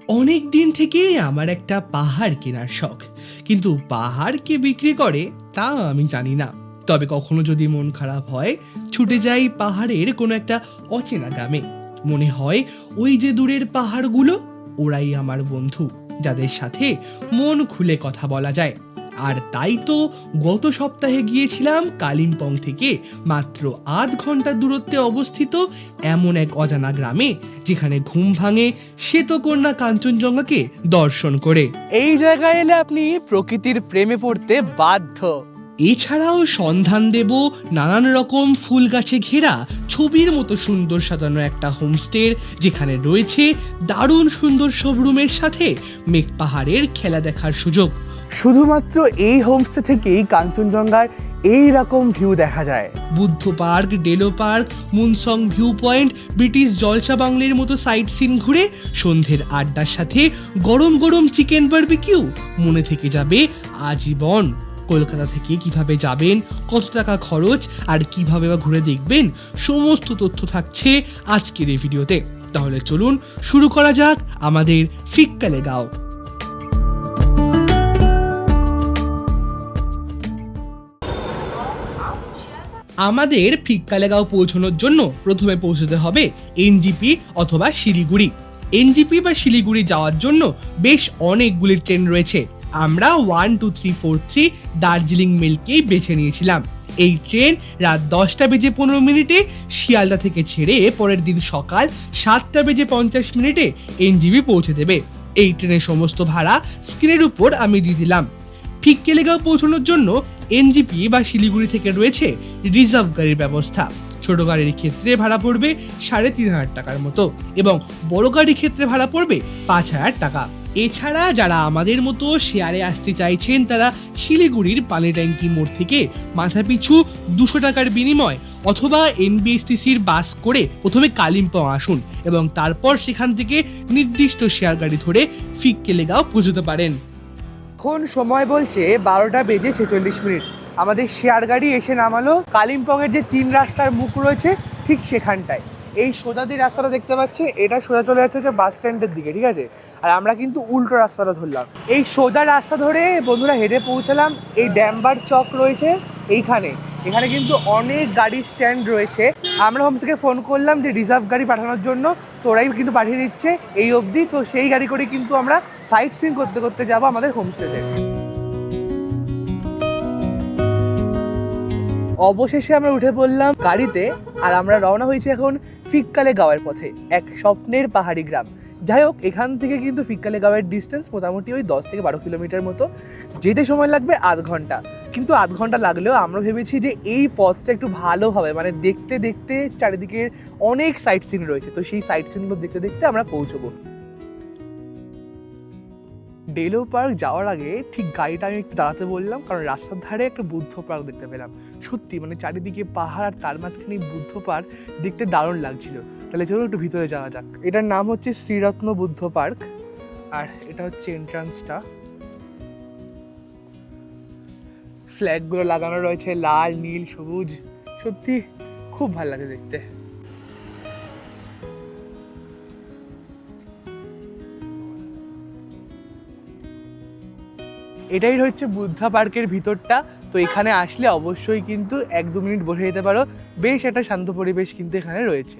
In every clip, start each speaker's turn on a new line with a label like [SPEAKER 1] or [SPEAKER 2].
[SPEAKER 1] অনেক দিন থেকেই আমার একটা পাহাড় কেনার শখ, কিন্তু পাহাড় কে বিক্রি করে তা আমি জানি না। তবে কখনো যদি মন খারাপ হয়, ছুটে যাই পাহাড়ের কোনো একটা অচেনা গ্রামে। মনে হয় ওই যে দূরের পাহাড়গুলো, ওরাই আমার বন্ধু, যাদের সাথে মন খুলে কথা বলা যায়। আর তাই তো গত সপ্তাহে গিয়েছিলাম কালিম্পং থেকে মাত্র ৮ ঘন্টার দূরত্বে অবস্থিত এমন এক অজানা গ্রামে, যেখানে ঘুম ভাঙে শ্বেতকন্যা কাঞ্চনজঙ্ঘাকে দর্শন করে।
[SPEAKER 2] এই জায়গায় এলে আপনি প্রকৃতির প্রেমে পড়তে বাধ্য।
[SPEAKER 1] এছাড়াও সন্ধান দেব নানান রকম ফুল গাছে ঘেরা ছবির মতো সুন্দর সাজানো একটা হোমস্টের, যেখানে রয়েছে দারুণ সুন্দর সব রুমের সাথে মেঘ পাহাড়ের খেলা দেখার সুযোগ।
[SPEAKER 2] শুধুমাত্র এই হোমস্টে থেকেই কাঞ্চনজঙ্ঘার এই রকম ভিউ দেখা যায়।
[SPEAKER 1] Buddha park, Delo park, Munsong view point, British জলসা বাংলির মতো সাইট সিন ঘুরে সন্ধ্যের আড্ডার সাথে গরম গরম চিকেন বারবিকিউ মনে থেকে যাবে আজীবন। কলকাতা থেকে কিভাবে যাবেন, কত টাকা খরচ আর কিভাবে বা ঘুরে দেখবেন, সমস্ত তথ্য থাকছে আজকের এই ভিডিওতে। তাহলে চলুন শুরু করা যাক আমাদের ফিক্কালেগাঁও। আমাদের ফিক্কালেগাঁও পৌঁছানোর জন্য প্রথমে পৌঁছতে হবে এনজিপি অথবা শিলিগুড়ি। এনজিপি বা শিলিগুড়ি যাওয়ার জন্য বেশ অনেকগুলি ট্রেন রয়েছে। আমরা 1, 2, 3, 4, 3 দার্জিলিং মেলকেই বেছে নিয়েছিলাম। এই ট্রেন রাত 10:15 শিয়ালদা থেকে ছেড়ে পরের দিন সকাল 7:50 এনজিপি পৌঁছে দেবে। এই ট্রেনের সমস্ত ভাড়া স্ক্রিনের উপর আমি দিয়ে দিলাম। ফিক্কালেগাঁও পৌঁছানোর জন্য এনজিপি বা শিলিগুড়ি থেকে রয়েছে রিজার্ভ গাড়ির ব্যবস্থা। ছোট গাড়ির ক্ষেত্রে ভাড়া পড়বে 3,500 টাকার মতো এবং বড় গাড়ির ক্ষেত্রে ভাড়া পড়বে 5,000 টাকা। এছাড়া যারা আমাদের মতো শেয়ারে আসতে চাইছেন, তারা শিলিগুড়ির পানি ট্যাঙ্কি মোড় থেকে মাথাপিছু 200 টাকার বিনিময় অথবা এনবিএসটিসির বাস করে প্রথমে কালিম্পং আসুন এবং তারপর সেখান থেকে নির্দিষ্ট শেয়ার গাড়ি ধরে ফিক্কালেগাঁও পৌঁছতে পারেন।
[SPEAKER 2] এখন সময় বলছে 12:46। আমাদের শেয়ার গাড়ি এসে নামালো কালিম্পংয়ের যে 3 রাস্তার মুখ রয়েছে ঠিক সেখানটায়। এই সোজা যে রাস্তাটা দেখতে পাচ্ছি, এটা সোজা চলে যাচ্ছে হচ্ছে বাস স্ট্যান্ডের দিকে, ঠিক আছে? আর আমরা কিন্তু উল্টো রাস্তাটা ধরলাম। এই সোজা রাস্তা ধরে বন্ধুরা হেঁটে পৌঁছালাম এই ড্যামবার চক রয়েছে এইখানে। এখানে কিন্তু অনেক গাড়ি স্ট্যান্ড রয়েছে। আমরা হোমস্টেকে ফোন করলাম যে রিজার্ভ গাড়ি পাঠানোর জন্য, তো ওরাই কিন্তু পাঠিয়ে দিচ্ছে এই অবধি। তো সেই গাড়ি করে কিন্তু আমরা সাইট সিন করতে করতে যাবো আমাদের হোমস্টেতে। অবশেষে আমরা উঠে পড়লাম গাড়িতে আর আমরা রওনা হয়েছি এখন ফিক্কালেগাঁওয়ের পথে, এক স্বপ্নের পাহাড়ি গ্রাম। যাই হোক, এখান থেকে কিন্তু ফিক্কালেগাঁওয়ের ডিস্টেন্স মোটামুটি ওই 10 থেকে 12 কিলোমিটার মতো। যেতে সময় লাগবে 8 ঘন্টা, কিন্তু 8 ঘন্টা লাগলেও আমরা ভেবেছি যে এই পথটা একটু ভালো হবে, মানে দেখতে দেখতে চারিদিকে অনেক সাইট সিন রয়েছে, তো সেই সাইট সিনগুলো দেখতে দেখতে আমরা পৌঁছবো। ডেলো পার্ক যাওয়ার আগে ঠিক গাড়িটা আমি একটু দাঁড়াতে বললাম, কারণ রাস্তার ধারে একটা বুদ্ধ পার্ক দেখতে পেলাম। সত্যি মানে চারিদিকে পাহাড় আর তার মাঝখানে বুদ্ধ পার্ক দেখতে দারুণ লাগছিল। তাহলে চলো একটু ভিতরে যাওয়া যাক। এটার নাম হচ্ছে শ্রীরত্ন বুদ্ধ পার্ক, আর এটা হচ্ছে এন্ট্রান্সটা। ফ্ল্যাগগুলো লাগানো রয়েছে লাল, নীল, সবুজ, সত্যি খুব ভালো লাগে দেখতে। এটাই হচ্ছে বুদ্ধা পার্কের ভিতরটা। তো এখানে আসলে অবশ্যই কিন্তু 1-2 মিনিট বসে যেতে পারো, বেশ একটা শান্ত পরিবেশ কিন্তু এখানে রয়েছে।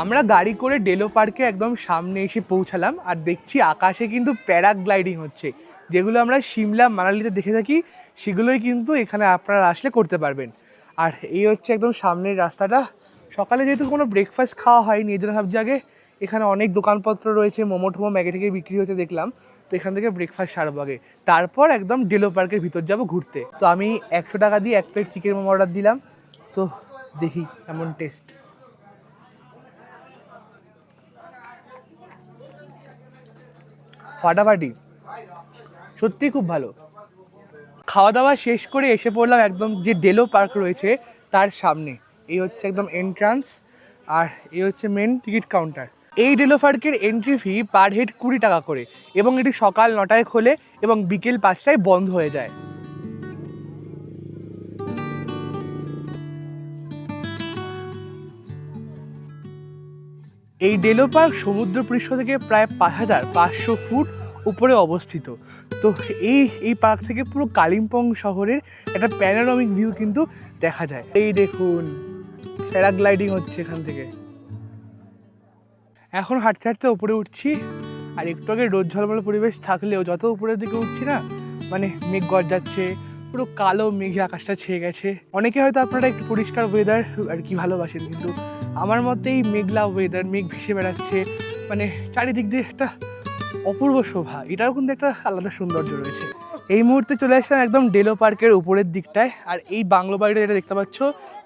[SPEAKER 2] আমরা গাড়ি করে ডেলো পার্কে একদম সামনে এসে পৌঁছালাম আর দেখছি আকাশে কিন্তু প্যারাগ্লাইডিং হচ্ছে, যেগুলো আমরা সিমলা, মানালিতে দেখে থাকি, সেগুলোই কিন্তু এখানে আপনারা আসলে করতে পারবেন। আর এই হচ্ছে একদম সামনের রাস্তাটা। সকালে যেহেতু কোনো ব্রেকফাস্ট খাওয়া হয়নি, এই জন্য ভাবছি আগে এখানে অনেক দোকানপত্র রয়েছে, মোমো টোমো ম্যাগি ট্যাগি বিক্রি হচ্ছে দেখলাম, তো এখান থেকে ব্রেকফাস্ট সারবো আগে, তারপর একদম ডেলো পার্কের ভিতর যাব ঘুরতে। তো আমি 100 টাকা দিয়ে 1 প্লেট চিকেন মোমো অর্ডার দিলাম, তো দেখি এমন টেস্ট। ফাটাফাটি, সত্যি খুব ভালো। খাওয়া দাওয়া শেষ করে এসে পড়লাম একদম যে ডেলো পার্ক রয়েছে তার সামনে। এই হচ্ছে একদম এন্ট্রান্স আর এই হচ্ছে মেন টিকিট কাউন্টার। এই ডেলো পার্কের এন্ট্রি ফি পার হেড 20 টাকা করে, এবং এটি সকাল 9টায় খোলে এবং বিকেল 5টায় বন্ধ হয়ে যায়। এই ডেলো পার্ক সমুদ্রপৃষ্ঠ থেকে প্রায় 5500 ফুট উপরে অবস্থিত। তো এই পার্ক থেকে পুরো কালিম্পং শহরের একটা প্যানোরামিক ভিউ কিন্তু দেখা যায়। এই দেখুন প্যারাগ্লাইডিং হচ্ছে এখান থেকে। এখন হাঁটতে হাঁটতে উপরে উঠছি, আর একটু আগে রোদ ঝলমলে পরিবেশ থাকলেও যত উপরের দিকে উঠছি না, মানে মেঘ গর্জাচ্ছে, পুরো কালো মেঘে আকাশটা ছেয়ে গেছে। অনেকে হয়তো আপনারা একটু পরিষ্কার ওয়েদার আর কি ভালোবাসেন, কিন্তু আমার মতে এই মেঘলা ওয়েদার, মেঘ ভেসে বেড়াচ্ছে, মানে চারিদিক দিয়ে একটা অপূর্ব শোভা, এটাও কিন্তু একটা আলাদা সৌন্দর্য রয়েছে। এই মুহূর্তে চলে আসলাম একদম ডেলো পার্কের উপরের দিকটায়। আর এই বাংলো বাড়িটা যেটা দেখতে পাচ্ছ,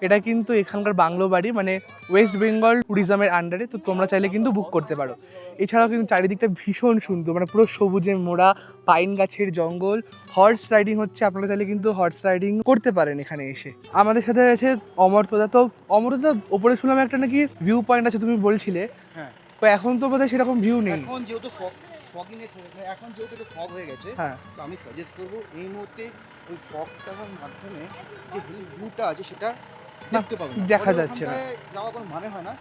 [SPEAKER 2] এটা কিন্তু এখানকার বাংলো বাড়ি, মানে ওয়েস্ট বেঙ্গল ট্যুরিজমের আন্ডারে। তো তোমরা চাইলে কিন্তু বুক করতে পারো। এছাড়াও কিন্তু চারিদিকটা ভীষণ সুন্দর, মানে পুরো সবুজে মোড়া, পাইন গাছের জঙ্গল, হর্স রাইডিং হচ্ছে। আপনারা চাইলে কিন্তু হর্স রাইডিং করতে পারেন এখানে এসে। আমাদের সাথে আছে অমর্তদা। তো অমর্তদা, ওপরে শুনলাম একটা নাকি ভিউ পয়েন্ট আছে, তুমি বলছিলে।
[SPEAKER 3] হ্যাঁ,
[SPEAKER 2] তো এখন তো বোধহয় সেরকম ভিউ নেই।
[SPEAKER 3] এখন যেহেতু এখন যেহেতু একটু ফগ হয়ে গেছে,
[SPEAKER 2] হ্যাঁ,
[SPEAKER 3] তো আমি সাজেস্ট করবো এই মুহূর্তে ওই ফগটার মাধ্যমে যে ভিউটা আছে সেটা দেখতে পাবেন না।
[SPEAKER 2] দেখা
[SPEAKER 3] ফলে
[SPEAKER 2] যাচ্ছে না।
[SPEAKER 3] ওখানটায় যাওয়া কোনো মানে হয় না।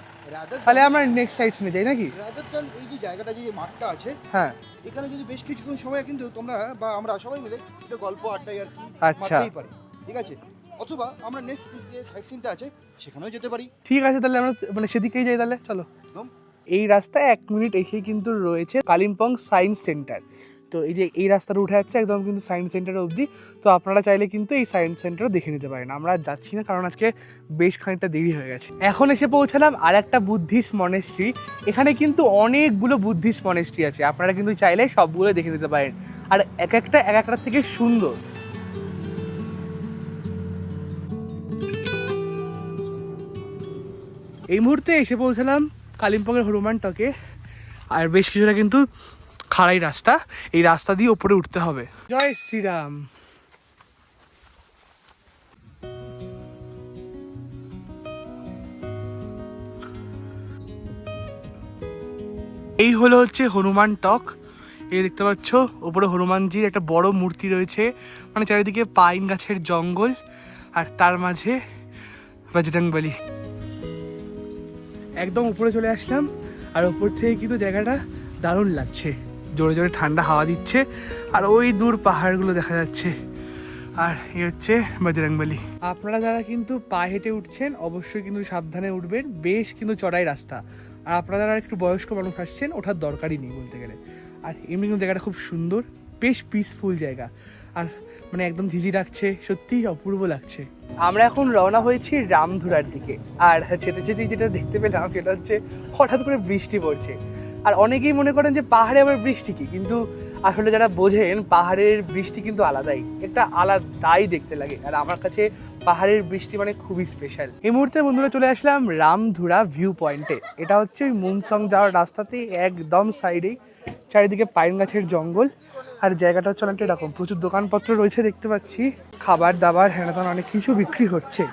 [SPEAKER 2] তাহলে আমরা নেক্সট সাইড শুনে যাই নাকি?
[SPEAKER 3] রাদার দেন এই যে জায়গাটা, যে মাঠটা আছে,
[SPEAKER 2] হ্যাঁ,
[SPEAKER 3] এখানে যদি বেশ কিছুক্ষণ সময় কিন্তু তোমরা বা আমরা সবাই মিলে একটা গল্প আড্ডায় আর কি
[SPEAKER 2] আচ্ছা
[SPEAKER 3] মারতেই পারি, ঠিক আছে? অথবা আমরা নেক্সট যে সাইড সিনটা আছে সেখানেও যেতে পারি।
[SPEAKER 2] ঠিক আছে, তাহলে আমরা মানে সেদিকেই যাই তাহলে, চলো।
[SPEAKER 3] একদম।
[SPEAKER 2] এই রাস্তায় 1 মিনিট এসেই কিন্তু রয়েছে কালিম্পং সায়েন্স সেন্টার। তো এই যে এই রাস্তাটা উঠে যাচ্ছে একদম কিন্তু সায়েন্স সেন্টার অবধি। তো আপনারা চাইলে কিন্তু এই সায়েন্স সেন্টারও দেখে নিতে পারেন। আমরা আর যাচ্ছি না, কারণ আজকে বেশ খানিকটা দেরি হয়ে গেছে। এখন এসে পৌঁছালাম আর একটা বুদ্ধিস্ট মনেস্ট্রি। এখানে কিন্তু অনেকগুলো বুদ্ধিস্ট মনেস্ট্রি আছে, আপনারা কিন্তু চাইলে সবগুলো দেখে নিতে পারেন। আর এক একটা থেকে সুন্দর। এই মুহূর্তে এসে পৌঁছালাম কালিম্পংয়ের হনুমান টকে। আর বেশ কিছুটা কিন্তু খাড়াই রাস্তা, এই রাস্তা দিয়ে উপরে উঠতে হবে। জয় শ্রীরাম। এই হলো হচ্ছে হনুমান টক। এই দেখতে পাচ্ছ ওপরে হনুমানজির একটা বড় মূর্তি রয়েছে, মানে চারিদিকে পাইন গাছের জঙ্গল, আর তার মাঝে বজরংবলী। একদম উপরে চলে আসলাম, আর উপর থেকে কিন্তু জায়গাটা দারুণ লাগছে। জোরে জোরে ঠান্ডা হাওয়া দিচ্ছে, আর ওই দূর পাহাড়গুলো দেখা যাচ্ছে। আর এই হচ্ছে বজরংবলী। আপনারা যারা কিন্তু পা হেঁটে উঠছেন অবশ্যই কিন্তু সাবধানে উঠবেন, বেশ কিন্তু চড়াই রাস্তা। আর আপনারা যারা একটু বয়স্ক মানুষ আসছেন ওঠার দরকারই নেই বলতে গেলে। আর এমনি কিন্তু জায়গাটা খুব সুন্দর, বেশ পিসফুল জায়গা, আর মানে একদম ঝিঝি রাখছে, সত্যিই অপূর্ব লাগছে। আমরা এখন রওনা হয়েছি রামধুরার দিকে। আর যেতে যেতে যেটা দেখতে পেলাম সেটা হচ্ছে হঠাৎ করে বৃষ্টি পড়ছে। আর অনেকেই মনে করেন যে পাহাড়ে আবার বৃষ্টি কি, কিন্তু আসলে যারা বোঝেন পাহাড়ের বৃষ্টি কিন্তু আলাদাই, একটা আলাদাই দেখতে লাগে। আর আমার কাছে পাহাড়ের বৃষ্টি মানে খুবই স্পেশাল। এই মুহূর্তে বন্ধুরা চলে আসলাম রামধুরা ভিউ পয়েন্টে। এটা হচ্ছে ওই মুনসং যাওয়ার রাস্তাতেই একদম সাইডেই, চারিদিকে পাইন গাছের জঙ্গল। আর জায়গাটা হচ্ছে অনেকটা এরকম, প্রচুর দোকানপত্র রয়েছে দেখতে পাচ্ছি, খাবার দাবার হ্যাঁ অনেক কিছু বিক্রি হচ্ছে।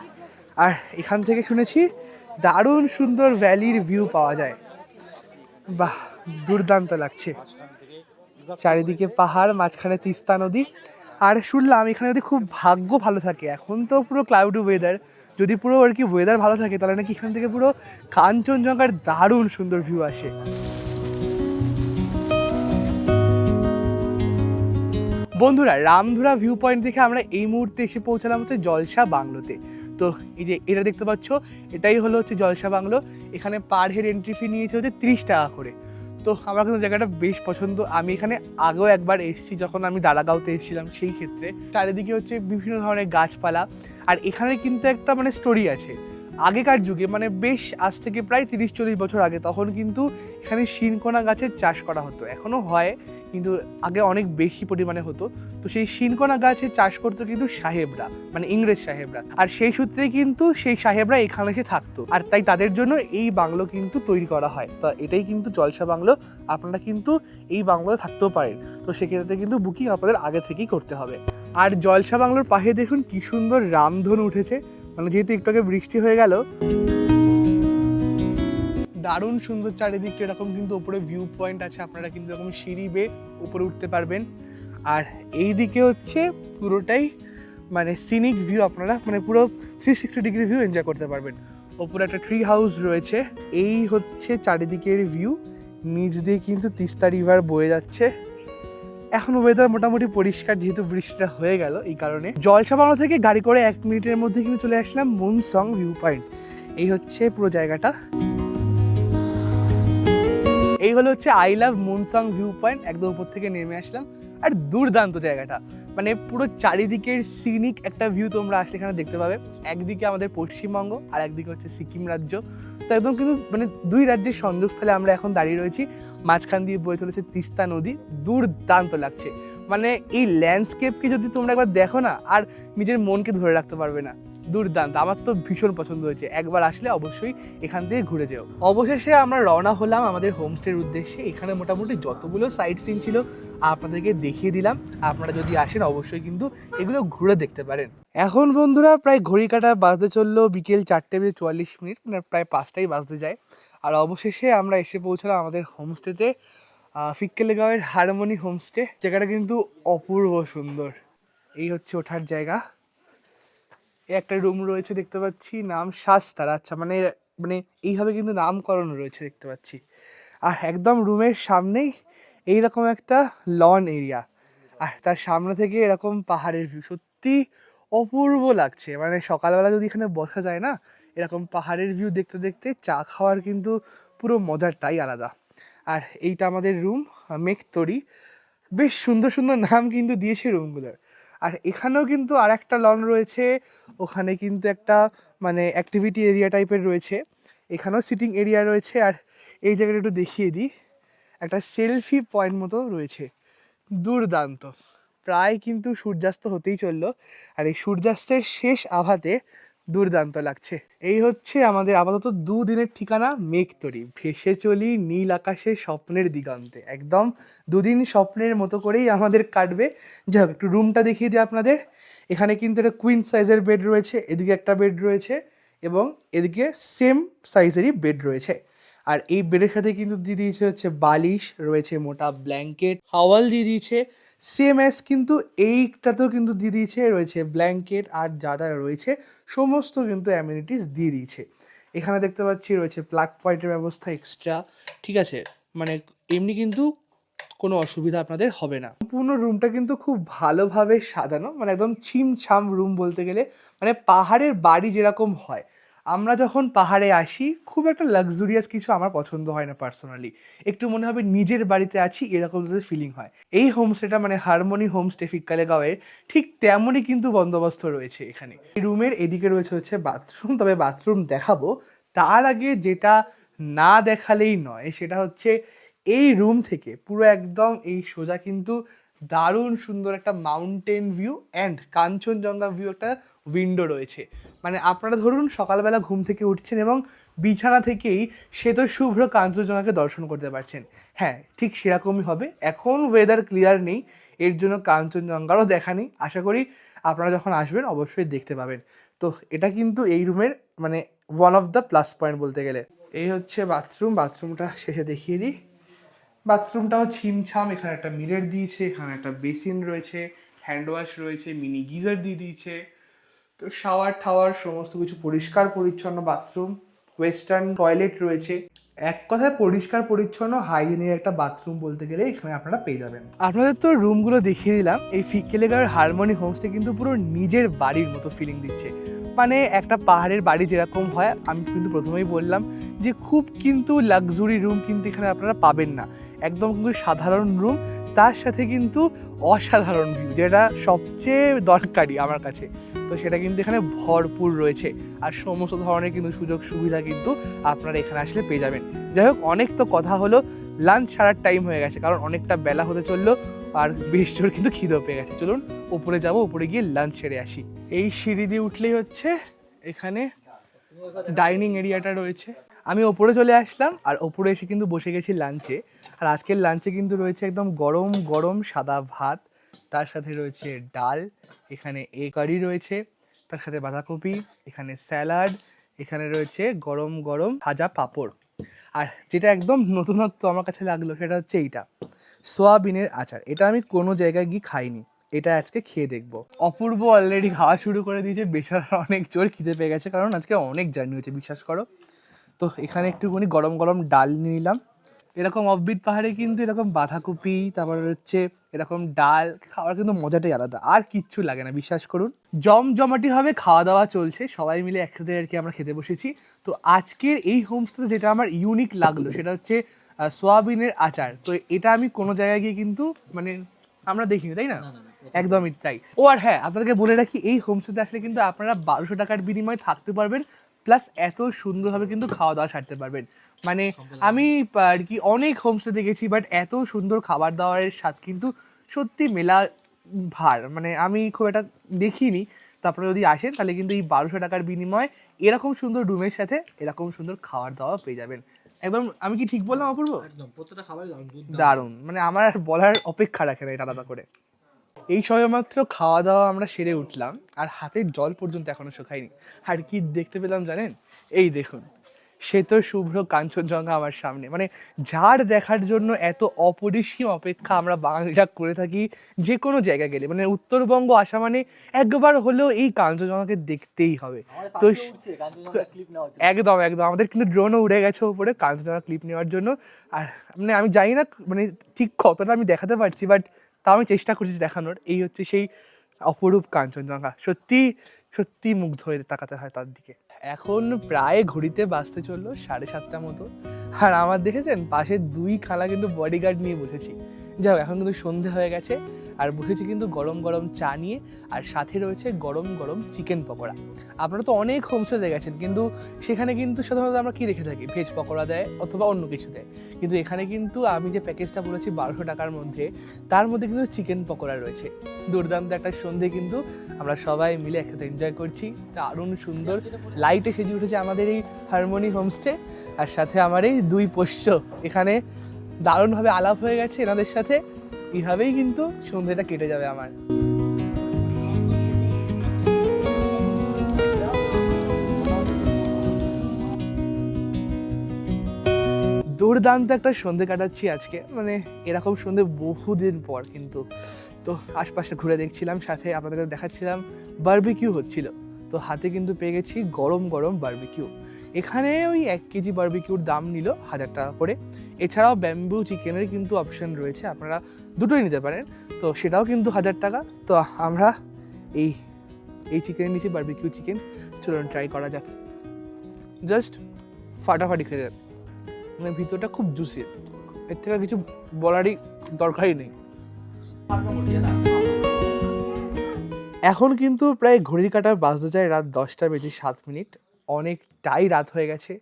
[SPEAKER 2] আর এখান থেকে শুনেছি দারুণ সুন্দর ভ্যালির ভিউ পাওয়া যায়। বাহ, দুর্দান্ত লাগছে। চারিদিকে পাহাড়, মাঝখানে তিস্তা নদী। আর শুনলাম এখানে যদি খুব ভাগ্য ভালো থাকে, এখন তো পুরো ক্লাউডি ওয়েদার, যদি পুরো আর কি ওয়েদার ভালো থাকে তাহলে নাকি এখান থেকে পুরো কাঞ্চনজঙ্ঘার দারুণ সুন্দর ভিউ আসে। বন্ধুরা, রামধুরা ভিউ পয়েন্ট দেখে আমরা এই মুহূর্তে এসে পৌঁছালাম হচ্ছে জলসা বাংলোতে। তো এই যে এটা দেখতে পাচ্ছ, এটাই হলো হচ্ছে জলসা বাংলো। এখানে পার হেড এন্ট্রি ফি নিয়েছে হচ্ছে 30 টাকা করে। তো আমার কিন্তু জায়গাটা বেশ পছন্দ। আমি এখানে আগেও একবার এসেছি, যখন আমি দারাগাঁওতে এসেছিলাম, সেই ক্ষেত্রে চারিদিকে হচ্ছে বিভিন্ন ধরনের গাছপালা। আর এখানে কিন্তু একটা মানে স্টোরি আছে। আগেকার যুগে, মানে বেশ আজ থেকে প্রায় 30-40 বছর আগে, তখন কিন্তু এখানে শিনকোনা গাছের চাষ করা হতো। এখনও হয়, কিন্তু আগে অনেক বেশি পরিমাণে হতো। তো সেই শিনকোনা গাছের চাষ করতো কিন্তু সাহেবরা, মানে ইংরেজ সাহেবরা। আর সেই সূত্রেই কিন্তু সেই সাহেবরা এখানে এসে থাকতো, আর তাই তাদের জন্য এই বাংলো কিন্তু তৈরি করা হয়। তো এটাই কিন্তু জলসা বাংলো। আপনারা কিন্তু এই বাংলোতে থাকতেও পারেন। তো সেক্ষেত্রে কিন্তু বুকিং আপনাদের আগে থেকেই করতে হবে। আর জলসা বাংলোর পাশে দেখুন কি সুন্দর রামধনু উঠেছে, মানে যেহেতু একটু আগে বৃষ্টি হয়ে গেল, দারুণ সুন্দর চারিদিকে। এরকম কিন্তু উপরে ভিউ পয়েন্ট আছে, আপনারা কিন্তু এরকম সিঁড়ি বেয়ে উপরে উঠতে পারবেন। আর এই দিকে হচ্ছে পুরোটাই মানে সিনিক ভিউ, আপনারা মানে পুরো 360 ডিগ্রি ভিউ এনজয় করতে পারবেন। ওপরে একটা ট্রি হাউস রয়েছে। এই হচ্ছে চারিদিকের ভিউ। নিচ দিয়ে কিন্তু তিস্তা রিভার বয়ে যাচ্ছে। এখন ওয়েদার মোটামুটি পরিষ্কার, যেহেতু বৃষ্টিটা হয়ে গেল এই কারণে। জলসাবানো থেকে গাড়ি করে 1 মিনিটের মধ্যে কিন্তু চলে আসলাম মুনসং ভিউ পয়েন্ট। এই হচ্ছে পুরো জায়গাটা। এই হলো হচ্ছে আই লাভ মুনসং ভিউ পয়েন্ট। একদম উপর থেকে নেমে আসলাম, আর দুর্দান্ত জায়গাটা, মানে পুরো চারিদিকের সিনিক একটা ভিউ তোমরা আসলে এখানে দেখতে পাবে। একদিকে আমাদের পশ্চিমবঙ্গ আর একদিকে হচ্ছে সিকিম রাজ্য। তো একদম কিন্তু মানে 2 রাজ্যের সংযোগস্থলে আমরা এখন দাঁড়িয়ে রয়েছি। মাঝখান দিয়ে বয়ে চলেছে তিস্তা নদী। দুর্দান্ত লাগছে, মানে এই ল্যান্ডস্কেপকে যদি তোমরা একবার দেখো না, আর নিজের মনকে ধরে রাখতে পারবে না। দুর্দান্ত, আমার তো ভীষণ পছন্দ হয়েছে। একবার আসলে অবশ্যই এখান থেকে ঘুরে যেও। অবশেষে আমরা রওনা হলাম আমাদের হোমস্টের উদ্দেশ্যে। এখানে মোটামুটি যতগুলো সাইট সিন ছিল আপনাদেরকে দেখিয়ে দিলাম। আপনারা যদি আসেন অবশ্যই কিন্তু এগুলো ঘুরে দেখতে পারেন। এখন বন্ধুরা প্রায় ঘড়ি কাটা বাজতে চললো বিকেল 4:44, মানে প্রায় 5টাই বাজতে যায়। আর অবশেষে আমরা এসে পৌঁছলাম আমাদের হোমস্টেতে, ফিক্কেলেগাঁওয়ের হারমোনি হোমস্টে। জায়গাটা কিন্তু অপূর্ব সুন্দর। এই হচ্ছে ওঠার জায়গা। একটা রুম রয়েছে দেখতে পাচ্ছি, নাম শাস্তার। আচ্ছা, মানে মানে এইভাবে কিন্তু নামকরণ রয়েছে দেখতে পাচ্ছি। আর একদম রুমের সামনেই এইরকম একটা লন এরিয়া, আর তার সামনে থেকে এরকম পাহাড়ের ভিউ। সত্যি অপূর্ব লাগছে, মানে সকালবেলা যদি এখানে বসা যায় না, এরকম পাহাড়ের ভিউ দেখতে দেখতে চা খাওয়ার কিন্তু পুরো মজাটাই আলাদা। আর এইটা আমাদের রুম, মেঘতরি। বেশ সুন্দর সুন্দর নাম কিন্তু দিয়েছে রুমগুলোর। আর এখানেও কিন্তু আর একটা লন রয়েছে, ওখানে কিন্তু একটা মানে অ্যাক্টিভিটি এরিয়া টাইপের রয়েছে। এখানেও সিটিং এরিয়া রয়েছে। আর এই জায়গাটা একটু দেখিয়ে দিই, একটা সেলফি পয়েন্ট মতো রয়েছে। দুর্দান্ত। প্রায় কিন্তু সূর্যাস্ত হতেই চললো, আর এই সূর্যাস্তের শেষ আভাতে দুর্দান্ত লাগছে। এই হচ্ছে আমাদের আপাতত 2 দিনের ঠিকানা মেঘতরি। ভেসে চলি নীল আকাশে স্বপ্নের দিগন্তে। একদম 2 দিন স্বপ্নের মতো করেই আমাদের কাটবে। যাই হোক, একটু রুমটা দেখিয়ে দিই আপনাদের। এখানে কিন্তু একটা কুইন সাইজের বেড রয়েছে, এদিকে একটা বেড রয়েছে, এবং এদিকে সেম সাইজেরই বেড রয়েছে। আর এই বেডের সাথে কিন্তু দিয়ে দিয়েছে হচ্ছে বালিশ, রয়েছে মোটা ব্ল্যাঙ্কেট, হাওয়াল দিয়ে দিয়েছে। সেম অ্যাজ কিন্তু এইটাতেও কিন্তু দিয়ে দিয়েছে, রয়েছে ব্ল্যাঙ্কেট, আর যা যা রয়েছে সমস্ত কিন্তু অ্যামিনিটিস দিয়ে দিয়েছে। এখানে দেখতে পাচ্ছি রয়েছে প্লাগ পয়েন্টের ব্যবস্থা এক্সট্রা। ঠিক আছে, মানে এমনি কিন্তু কোনো অসুবিধা আপনাদের হবে না। সম্পূর্ণ রুমটা কিন্তু খুব ভালোভাবে সাজানো, মানে একদম ছিমছাম রুম বলতে গেলে। মানে পাহাড়ের বাড়ি যেরকম হয়, আমরা যখন পাহাড়ে আসি খুব একটা লাক্সুরিয়াস কিছু আমার পছন্দ হয় না পার্সোনালি। একটু মনে হবে নিজের বাড়িতে আছি, এরকম তাদের ফিলিং হয়। এই হোমস্টেটা মানে হারমোনি হোমস্টে ফিক্কেলেগাঁওয়ের ঠিক তেমনই কিন্তু বন্দোবস্ত রয়েছে এখানে। এই রুমের এদিকে রয়েছে হচ্ছে বাথরুম, তবে বাথরুম দেখাবো। তার আগে যেটা না দেখালেই নয়, সেটা হচ্ছে এই রুম থেকে পুরো একদম এই সোজা কিন্তু দারুণ সুন্দর একটা mountain view and Kanchenjunga view একটা উইন্ডো রয়েছে। মানে আপনারা ধরুন সকালবেলা ঘুম থেকে উঠছেন এবং বিছানা থেকেই শ্বেত শুভ্র কাঞ্চনজঙ্ঘাকে দর্শন করতে পারছেন। হ্যাঁ, ঠিক সেরকমই হবে। এখন ওয়েদার ক্লিয়ার নেই, এর জন্য কাঞ্চনজঙ্ঘারও দেখা নেই। আশা করি আপনারা যখন আসবেন অবশ্যই দেখতে পাবেন। তো এটা কিন্তু এই রুমের মানে one of the plus point বলতে গেলে। এই হচ্ছে বাথরুম, বাথরুমটা শেষে দেখিয়ে দিই। বাথরুমটাও ছিমছাম। এখানে একটা মিরর দিয়েছে, এখানে একটা বেসিন রয়েছে, হ্যান্ড ওয়াশ রয়েছে, মিনি গিজার দিয়ে দিয়েছে। তো শাওয়ার টাওয়ার সমস্ত কিছু পরিষ্কার পরিচ্ছন্ন বাথরুম। ওয়েস্টার্ন টয়লেট রয়েছে। এক কথায় পরিষ্কার পরিচ্ছন্ন হাইজিনের একটা বাথরুম বলতে গেলে এখানে আপনারা পেয়ে যাবেন। আপনাদের তো রুমগুলো দেখিয়ে দিলাম। এই ফিক্কেলেগাঁওয়ের হারমোনি হোমস্টে কিন্তু পুরো নিজের বাড়ির মতো ফিলিং দিচ্ছে। মানে একটা পাহাড়ের বাড়ি যেরকম হয়, আমি কিন্তু প্রথমেই বললাম যে খুব কিন্তু লাক্সুরি রুম কিন্তু এখানে আপনারা পাবেন না। একদম কিন্তু সাধারণ রুম, তার সাথে কিন্তু অসাধারণ ভিউ, যেটা সবচেয়ে দরকারি আমার কাছে। তো সেটা কিন্তু এখানে ভরপুর রয়েছে। আর সমস্ত ধরনের কিন্তু সুযোগ সুবিধা কিন্তু আপনারা এখানে আসলে পেয়ে যাবেন। যাই হোক, অনেক তো কথা হলো, লাঞ্চ ছাড়ার টাইম হয়ে গেছে, কারণ অনেকটা বেলা হতে চললো, আর বেশ জোর কিন্তু খিদেও পেয়ে গেছে। চলুন ওপরে যাব, ওপরে গিয়ে লাঞ্চ সেরে আসি। এই সিঁড়ি দিয়ে উঠলেই হচ্ছে এখানে ডাইনিং এরিয়াটা রয়েছে। আমি ওপরে চলে আসলাম, আর ওপরে এসে কিন্তু বসে গেছি লাঞ্চে। আর আজকের লাঞ্চে কিন্তু রয়েছে একদম গরম গরম সাদা ভাত, তার সাথে রয়েছে ডাল, এখানে কারি রয়েছে, তার সাথে বাঁধাকপি, এখানে স্যালাড, এখানে রয়েছে গরম গরম ভাজা পাঁপড়। আর যেটা একদম নতুনত্ব আমার কাছে লাগলো সেটা হচ্ছে এইটা, সোয়াবিনের আচার। এটা আমি কোনো জায়গায় গিয়ে খাইনি। এটা আজকে খেয়ে দেখবো। অপূর্ব অলরেডি খাওয়া শুরু করে দিয়েছে, বেচারা অনেক জোর খিদে পেয়ে গেছে, কারণ আজকে অনেক জার্নি হয়েছে বিশ্বাস করো। তো এখানে একটুখানি গরম গরম ডাল নিয়ে নিলাম। এরকম অফবিট পাহাড়ে কিন্তু এরকম বাঁধাকপি, তারপর হচ্ছে এরকম ডাল খাওয়ার কিন্তু মজাটাই আলাদা, আর কিচ্ছু লাগে না বিশ্বাস করুন। জমজমাটিভাবে খাওয়া দাওয়া চলছে, সবাই মিলে একসাথে আর কি আমরা খেতে বসেছি। তো আজকের এই হোমস্টেতে যেটা আমার ইউনিক লাগলো সেটা হচ্ছে সোয়াবিনের আচার। তো এটা আমি কোনো জায়গায় গিয়ে কিন্তু মানে আমরা দেখিনি, তাই না? একদমই তাই। ও আর হ্যাঁ, আপনাদেরকে বলে রাখি, এই হোমস্টেতে আসলে কিন্তু আপনারা 1200 টাকার বিনিময়ে থাকতে পারবেন, প্লাস এত সুন্দরভাবে কিন্তু খাওয়া দাওয়া সারতে পারবেন। মানে আমি আর কি অনেক হোমস্টে দেখেছি, বাট এত সুন্দর খাবার দাবারের স্বাদ কিন্তু সত্যি মেলা ভার, মানে আমি খুব একটা দেখিনি। তারপরে যদি আসেন তাহলে কিন্তু এই 1200 টাকার বিনিময়ে এরকম সুন্দর রুমের সাথে এরকম সুন্দর খাবার দাওয়া পেয়ে যাবেন। একদম, আমি কি ঠিক বললাম অপূর্ব?
[SPEAKER 1] একদম প্রত্যেকটা খাবার
[SPEAKER 2] দারুণ, মানে আমার আর বলার অপেক্ষা রাখে না এটা আলাদা করে। এই সবেমাত্র খাওয়া দাওয়া আমরা সেরে উঠলাম, আর হাতের জল পর্যন্ত এখনো শুকায়নি। আর কি দেখতে পেলাম জানেন? এই দেখুন, সে তো শুভ্র কাঞ্চনজঙ্ঘা আমার সামনে, মানে যার দেখার জন্য এত অপরিসীম অপেক্ষা আমরা বাঙালিরা করে থাকি যে কোনো জায়গায় গেলে, মানে উত্তরবঙ্গ আসা মানে একবার হলেও এই কাঞ্চনজঙ্ঘাকে দেখতেই হবে। তো একদম একদম, আমাদের কিন্তু ড্রোনও উড়ে গেছে উপরে কাঞ্চনজঙ্ঘা ক্লিপ নেওয়ার জন্য। আর মানে আমি জানি না মানে ঠিক কতটা আমি দেখাতে পারছি, বাট তা আমি চেষ্টা করছি দেখানোর। এই হচ্ছে সেই অপরূপ কাঞ্চনজঙ্ঘা, সত্যি সত্যি মুগ্ধ হয়ে তাকাতে হয় তার দিকে। এখন প্রায় ঘড়িতে বাজতে চললো 7:30 মতো, আর আমার দেখেছেন পাশের 2 খালা কিন্তু বডিগার্ড নিয়ে বসেছি। যাই হোক, এখন কিন্তু সন্ধে হয়ে গেছে, আর বসেছি কিন্তু গরম গরম চা নিয়ে, আর সাথে রয়েছে গরম গরম চিকেন পকোড়া। আপনারা তো অনেক হোমস্টে দেখেছেন, কিন্তু সেখানে কিন্তু সাধারণত আমরা কী দেখে থাকি, ভেজ পকোড়া দেয় অথবা অন্য কিছু দেয়, কিন্তু এখানে কিন্তু আমি যে প্যাকেজটা বলেছি 1200 টাকার মধ্যে, তার মধ্যে কিন্তু চিকেন পকোড়া রয়েছে। দুর্দান্ত একটা সন্ধে কিন্তু আমরা সবাই মিলে একসাথে এনজয় করছি। দারুণ সুন্দর লাইটে সেজে উঠেছে আমাদের এই হারমোনি হোমস্টে, আর সাথে আমার এই 2 পোষ্য এখানে দারুণভাবে আলাপ হয়ে গেছে এনাদের সাথে। এইভাবেই কিন্তু সন্ধ্যেটা কেটে যাবে আমার। দুর্দান্ত একটা সন্ধে কাটাচ্ছি আজকে, মানে এরকম সন্ধে বহুদিন পর কিন্তু। তো আশপাশে ঘুরে দেখছিলাম, সাথে আপনাদের দেখাচ্ছিলাম বারবিকিউ হচ্ছিল। তো হাতে কিন্তু পেয়ে গেছি গরম গরম বারবিকিউ। এখানে ওই 1 কেজি বারবিকিউর দাম নিল 1000 টাকা করে। এছাড়াও ব্যাম্বু চিকেনের কিন্তু অপশন রয়েছে, আপনারা দুটোই নিতে পারেন, তো সেটাও কিন্তু 1000 টাকা। তো আমরা এই চিকেন নিচ্ছি, বারবিকিউ চিকেন। চলুন ট্রাই করা যাক। জাস্ট ফাটাফাটি খেয়ে যাবে, মানে ভিতরটা খুব জুসি, এর থেকে কিছু বলারই দরকারই নেই। এখন কিন্তু প্রায় ঘড়ির কাঁটা বাজতে যায় রাত 10:07। অনেকটাই রাত হয়ে গেছে,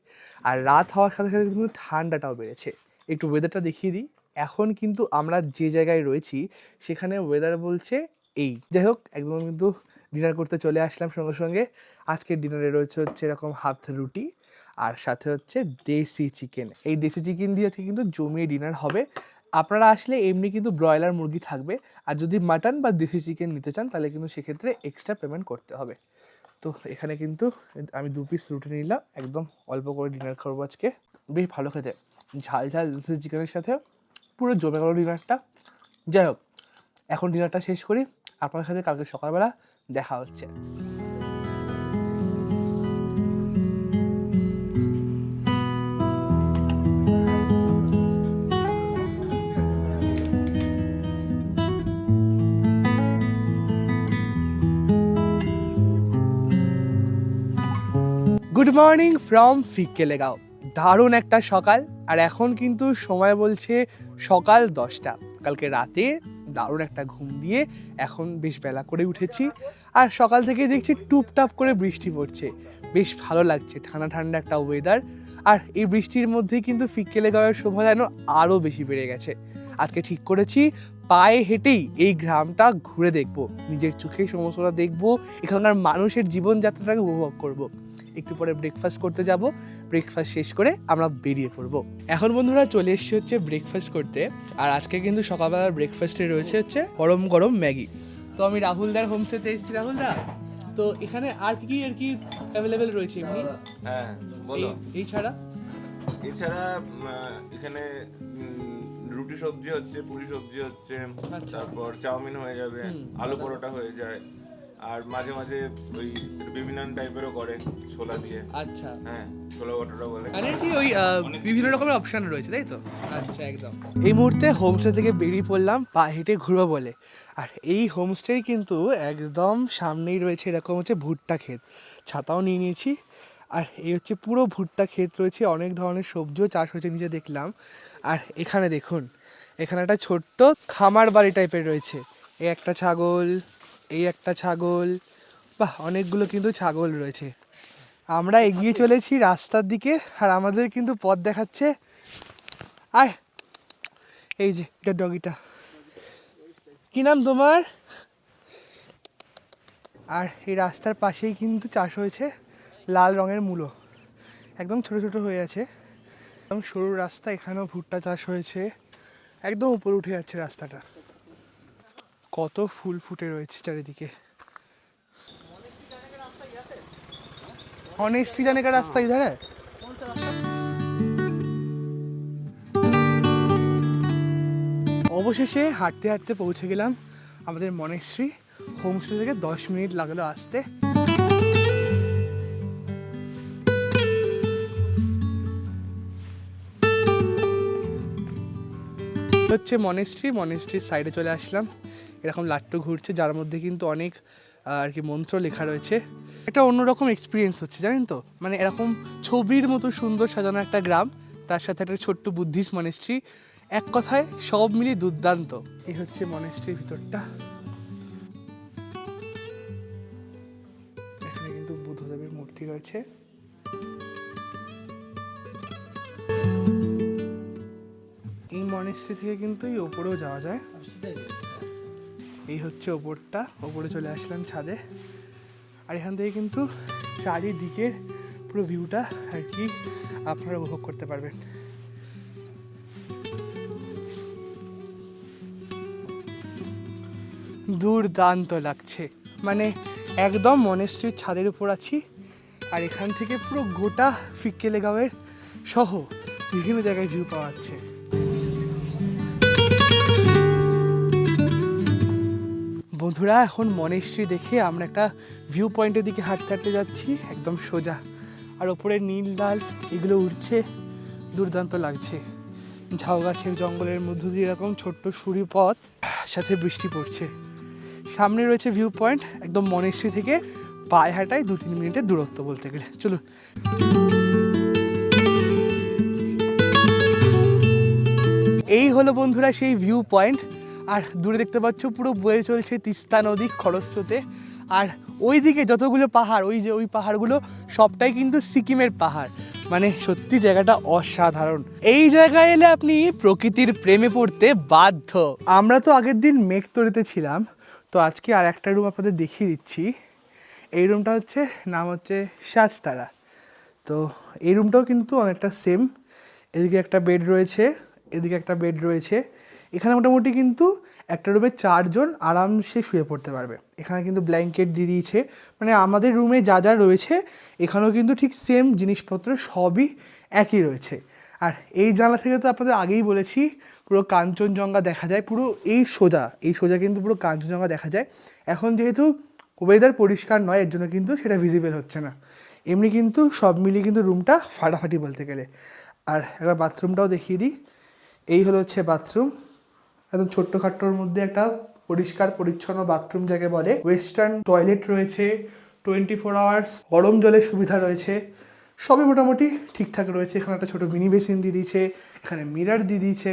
[SPEAKER 2] আর রাত হওয়ার সাথে সাথে কিন্তু ঠান্ডাটাও বেড়েছে। একটু ওয়েদারটা দেখিয়ে দিই। এখন কিন্তু আমরা যে জায়গায় রয়েছি সেখানে ওয়েদার বলছে এই। যাই হোক, একদম কিন্তু ডিনার করতে চলে আসলাম সঙ্গে সঙ্গে। আজকের ডিনারে রয়েছে হচ্ছে এরকম হাত রুটি, আর সাথে হচ্ছে দেশি চিকেন। এই দেশি চিকেন দিয়ে আজকে কিন্তু জমিয়ে ডিনার হবে। আপনারা আসলে এমনি কিন্তু ব্রয়লার মুরগি থাকবে, আর যদি মাটন বা দেশি চিকেন নিতে চান তাহলে কিন্তু সেক্ষেত্রে এক্সট্রা পেমেন্ট করতে হবে। তো এখানে কিন্তু আমি 2 পিস রুটি নিলাম, একদম অল্প করে ডিনার করবো আজকে। বেশ ভালো খেতে, ঝাল ঝাল দেশি চিকেনের সাথে পুরো জমে গেল ডিনারটা। যাই হোক, এখন ডিনারটা শেষ করি, আপনার সাথে কালকে সকালবেলা দেখা হচ্ছে। Good morning from Fikkelegaon. দারুণ একটা সকাল, আর এখন কিন্তু সময় বলছে সকাল 10টা। কালকে রাতে দারুণ একটা ঘুম দিয়ে এখন বেশ বেলা করে উঠেছি, আর সকাল থেকে দেখছি টুপটাপ করে বৃষ্টি পড়ছে। বেশ ভালো লাগছে, ঠান্ডা ঠান্ডা একটা ওয়েদার। আর এই বৃষ্টির মধ্যেই কিন্তু ফিক্কেলেগাঁওয়ের শোভা যেন আরও বেশি বেড়ে গেছে। আজকে ঠিক করেছি পায়ে হেঁটেই এই গ্রামটা ঘুরে দেখবো, নিজের চোখে সমস্তটা দেখবো, এখানকার মানুষের জীবনযাত্রাটাকে উপভোগ করব। একটু পরে ব্রেকফাস্ট করতে যাব, ব্রেকফাস্ট শেষ করে আমরা বেরিয়ে পড়বো। এখন বন্ধুরা চলে এসেছি হচ্ছে ব্রেকফাস্ট করতে, আর আজকে কিন্তু সকালবেলার ব্রেকফাস্টে রয়েছে হচ্ছে গরম গরম ম্যাগি। তো আমি রাহুলদার হোমস্টেতে এসেছি। রাহুলদা, তো এখানে আর কি অ্যাভেলেবেল রয়েছে এমনি?
[SPEAKER 4] হ্যাঁ বলো।
[SPEAKER 2] এই ছাড়া
[SPEAKER 4] এছাড়া এখানে রুটি সবজি হচ্ছে, পুরি সবজি হচ্ছে,
[SPEAKER 2] আচ্ছা।
[SPEAKER 4] তারপর চাউমিন হয়ে যাবে, আলু পরোটা হয়ে যায়, আর মাঝে মাঝে ওই বিভিন্ন টাইপেরও করে ছোলা দিয়ে।
[SPEAKER 2] আচ্ছা,
[SPEAKER 4] হ্যাঁ, ছোলা বটাটা বলে।
[SPEAKER 2] মানে কি ওই
[SPEAKER 4] অনেক
[SPEAKER 2] বিভিন্ন
[SPEAKER 4] কিছু।
[SPEAKER 2] রকমের অপশন রয়েছে, তাই তো? আচ্ছা, একদম। এই মুহূর্তে হোমস্টে থেকে বেরিয়ে পড়লাম পা হেঁটে ঘুরবো বলে। আর এই হোমস্টের কিন্তু একদম সামনেই রয়েছে এরকম হচ্ছে ভুট্টা ক্ষেত, ছাতাও নিয়ে নিয়েছি। আর এই হচ্ছে পুরো ভুট্টা ক্ষেত রয়েছে, অনেক ধরনের সবজিও চাষ হয়েছে নিচে দেখলাম। আর এখানে দেখুন, এখানে একটা ছোট্ট খামার বাড়ি টাইপের রয়েছে। এই একটা ছাগল, এই একটা ছাগল, বাহ, অনেকগুলো কিন্তু ছাগল রয়েছে। আমরা এগিয়ে চলেছি রাস্তার দিকে, আর আমাদের কিন্তু পথ দেখাচ্ছে, আয়, এই যে এটা ডগিটা। কি নাম তোমার? আর এই রাস্তার পাশেই কিন্তু চাষ হয়েছে লাল রঙের মূলো, একদম ছোট ছোট হয়ে আছে, একদম সরু রাস্তা। এখানেও ভুট্টা চাষ হয়েছে, একদম উপরে উঠে যাচ্ছে রাস্তাটা। কত ফুল ফুটে রয়েছে চারিদিকে। ऑनेस्टी जाने का रास्ता इधर है। অবশেষে হাঁটতে হাঁটতে পৌঁছে গেলাম আমাদের মনেশ্রী হোমস্টে থেকে। 10 মিনিট লাগলো আসতে। হচ্ছে মনেস্ট্রির সাইডে চলে আসলাম। এরকম লাট্টু ঘুরছে, যার মধ্যে কিন্তু অনেক আর কি মন্ত্র লেখা রয়েছে। একটা অন্যরকম এক্সপিরিয়েন্স হচ্ছে, জানেন তো, মানে এরকম ছবির মতো সুন্দর সাজানো একটা গ্রাম, তার সাথে একটা ছোট্ট বুদ্ধিস্ট মনেস্ট্রি, এক কথায় সব মিলিয়ে দুর্দান্ত। এই হচ্ছে মনেস্ট্রির ভিতরটা। এখানে কিন্তু বুদ্ধদেবের মূর্তি রয়েছে। এই মনেস্ট্রি থেকে কিন্তু এই ওপরেও যাওয়া যায়। এই হচ্ছে ওপরটা, ওপরে চলে আসলাম ছাদে। আর এখান থেকে কিন্তু চারিদিকের পুরো ভিউটা আর কি আপনারা উপভোগ করতে পারবেন। দুর্দান্ত লাগছে, মানে একদম মনেস্ট্রির ছাদের উপর আছি। আর এখান থেকে পুরো গোটা ফিক্কেলেগাঁওয়ের সহ বিভিন্ন জায়গায় ভিউ পাওয়া যাচ্ছে। বন্ধুরা, এখন মনেস্ট্রি দেখে আমরা একটা ভিউ পয়েন্টের দিকে হাঁটতে হাঁটতে যাচ্ছি, একদম সোজা। আর ওপরে নীল লাল এগুলো উঠছে, দুর্দান্ত লাগছে। ঝাউ গাছের জঙ্গলের মধ্য দিয়ে এরকম ছোট্ট সুড়ি পথ, সাথে বৃষ্টি পড়ছে। সামনে রয়েছে ভিউ পয়েন্ট, একদম মনেস্ট্রি থেকে পায়ে হাঁটায় 2-3 মিনিটের দূরত্ব বলতে গেলে। চলুন। এই হলো বন্ধুরা সেই ভিউ পয়েন্ট। আর দূরে দেখতে পাচ্ছ পুরো বয়ে চলছে তিস্তা নদী খরস্রোতে। আর ওই দিকে যতগুলো পাহাড়, ওই যে ওই পাহাড়গুলো সবটাই কিন্তু সিকিমের পাহাড়। মানে সত্যি জায়গাটা অসাধারণ। এই জায়গায় এলে আপনি প্রকৃতির প্রেমে পড়তে বাধ্য। আমরা তো আগের দিন মেঘতরিতে ছিলাম, তো আজকে আর একটা রুম আপনাদের দেখিয়ে দিচ্ছি। এই রুমটা হচ্ছে, নাম হচ্ছে সাজতারা। তো এই রুমটাও কিন্তু অনেকটা সেম। এদিকে একটা বেড রয়েছে, এদিকে একটা বেড রয়েছে। এখানে মোটামুটি কিন্তু একটা রুমে 4 জন আরামসে শুয়ে পড়তে পারবে। এখানে কিন্তু ব্ল্যাঙ্কেট দিয়ে দিয়েছে, মানে আমাদের রুমে যা যা রয়েছে এখানেও কিন্তু ঠিক সেম জিনিসপত্র সবই একই রয়েছে। আর এই জানলা থেকে তো আপনাদের আগেই বলেছি পুরো কাঞ্চনজঙ্ঘা দেখা যায়, পুরো এই সোজা কিন্তু পুরো কাঞ্চনজঙ্ঘা দেখা যায়। এখন যেহেতু ওয়েদার পরিষ্কার নয়, এর জন্য কিন্তু সেটা ভিজিবল হচ্ছে না। এমনি কিন্তু সব মিলিয়ে কিন্তু রুমটা ফাটাফাটি বলতে গেলে। আর একবার বাথরুমটাও দেখিয়ে দিই। এই হলো হচ্ছে বাথরুম, একদম ছোট্টখাট্টোর মধ্যে একটা পরিষ্কার পরিচ্ছন্ন বাথরুম যাকে বলে। ওয়েস্টার্ন টয়লেট রয়েছে, 24 আওয়ার্স গরম জলের সুবিধা রয়েছে, সবই মোটামুটি ঠিকঠাক রয়েছে। এখানে একটা ছোটো মিনি বেসিন দিয়ে দিয়েছে, এখানে মিরার দিয়ে দিয়েছে,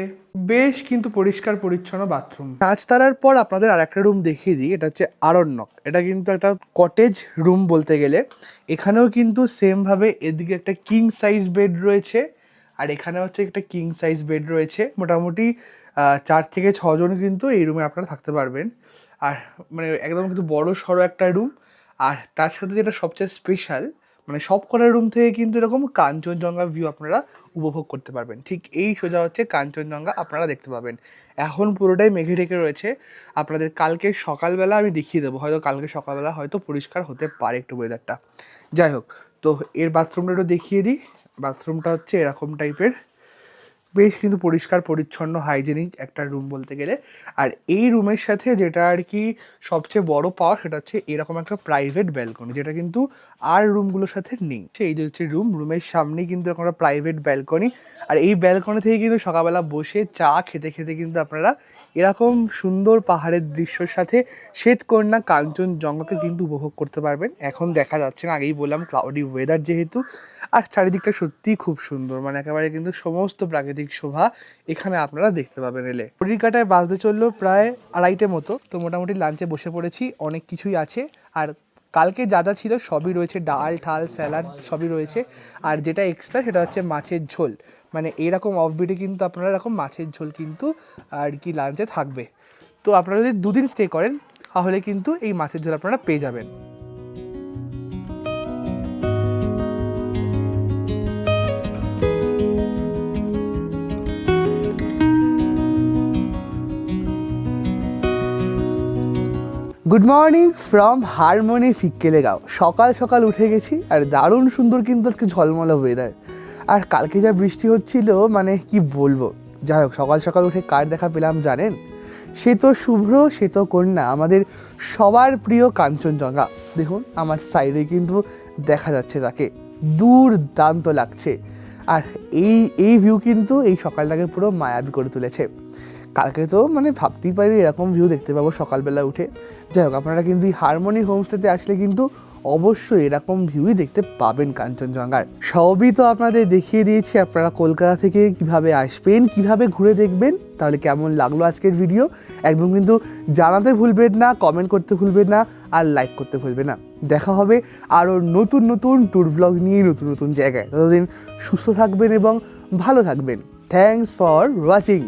[SPEAKER 2] বেশ কিন্তু পরিষ্কার পরিচ্ছন্ন বাথরুম। পাঁচতারার পর আপনাদের আর একটা রুম দেখিয়ে দিই, এটা হচ্ছে আরণ্যক। এটা কিন্তু একটা কটেজ রুম বলতে গেলে। এখানেও কিন্তু সেমভাবে এদিকে একটা কিং সাইজ বেড রয়েছে, আর এখানে হচ্ছে একটা কিং সাইজ বেড রয়েছে। মোটামুটি 4 থেকে 6 জন কিন্তু এই রুমে আপনারা থাকতে পারবেন। আর মানে একদম কিন্তু বড় সড়ো একটা রুম। আর তার সাথে যেটা সবচেয়ে স্পেশাল, মানে সব কটা রুম থেকে কিন্তু এরকম কাঞ্চনজঙ্ঘা ভিউ আপনারা উপভোগ করতে পারবেন। ঠিক এই সোজা হচ্ছে কাঞ্চনজঙ্ঘা আপনারা দেখতে পাবেন। এখন পুরোটাই মেঘে ঢেকে রয়েছে। আপনাদের কালকে সকালবেলা আমি দেখিয়ে দেবো, হয়তো কালকে সকালবেলা হয়তো পরিষ্কার হতে পারে একটু ওয়েদারটা। যাই হোক, তো এর বাথরুমটা একটু দেখিয়ে দিই। বাথরুমটা হচ্ছে এরকম টাইপের, বেশ কিন্তু পরিষ্কার পরিচ্ছন্ন হাইজেনিক একটা রুম বলতে গেলে। আর এই রুমের সাথে যেটা আর কি সবচেয়ে বড় পাওয়া সেটা হচ্ছে এরকম একটা প্রাইভেট ব্যালকনি, যেটা কিন্তু আর রুমগুলোর সাথে নেই। এই যে হচ্ছে রুমের সামনেই কিন্তু এরকম একটা প্রাইভেট ব্যালকনি। আর এই ব্যালকনি থেকে কিন্তু সকালবেলা বসে চা খেতে খেতে কিন্তু আপনারা এরকম সুন্দর পাহাড়ের দৃশ্যের সাথে শ্বেতকন্যা কাঞ্চনজঙ্ঘাকে কিন্তু উপভোগ করতে পারবেন। এখন দেখা যাচ্ছে না, আগেই বললাম ক্লাউডি ওয়েদার যেহেতু। আর চারিদিকটা সত্যিই খুব সুন্দর, মানে একেবারে কিন্তু সমস্ত প্রাকৃতিক শোভা এখানে আপনারা দেখতে পাবেন এলে। ঘড়ির কাঁটায় বাজতে চললো প্রায় 2:30 মতো। তো মোটামুটি লাঞ্চে বসে পড়েছি, অনেক কিছুই আছে। আর কালকে যা যা ছিল সবই রয়েছে, ডাল ঠাল স্যালাড সবই রয়েছে। আর যেটা এক্সট্রা সেটা হচ্ছে মাছের ঝোল, মানে এরকম অফবিটে কিন্তু আপনারা এরকম মাছের ঝোল কিন্তু আর কি লাঞ্চে থাকবে। তো আপনারা যদি 2 দিন স্টে করেন তাহলে কিন্তু এই মাছের ঝোল আপনারা পেয়ে যাবেন। Good morning from Harmony Fikkelegaon. সকাল সকাল উঠে গেছি আর দারুণ সুন্দর কিন্তু আজকে ঝলমলে ওয়েদার। আর কালকে যা বৃষ্টি হচ্ছিল মানে কি বলবো। যাই হোক, সকাল সকাল উঠে কার দেখা পেলাম জানেন? সে তো শুভ্র, সে তো কন্যা, আমাদের সবার প্রিয় কাঞ্চনজঙ্ঘা। দেখুন আমার সাইডে কিন্তু দেখা যাচ্ছে তাকে, দুর্দান্ত লাগছে। আর এই ভিউ কিন্তু এই সকালটাকে পুরো মায়াবী করে তুলেছে। কালকে তো মানে ভাবতেই পারি এরকম ভিউ দেখতে পাবো সকালবেলা উঠে। যাই হোক, আপনারা কিন্তু এই হারমোনি হোমস্টেতে আসলে কিন্তু অবশ্যই এরকম ভিউই দেখতে পাবেন কাঞ্চনজঙ্ঘার। সবই তো আপনাদের দেখিয়ে দিয়েছি, আপনারা কলকাতা থেকে কিভাবে আসবেন, কিভাবে ঘুরে দেখবেন। তাহলে কেমন লাগলো আজকের ভিডিও একদম কিন্তু জানাতে ভুলবেন না, কমেন্ট করতে ভুলবেন না, আর লাইক করতে ভুলবেন না। দেখা হবে আরও নতুন নতুন ট্যুর ব্লগ নিয়ে নতুন নতুন জায়গায়। ততদিন সুস্থ থাকবেন এবং ভালো থাকবেন। Thanks for watching.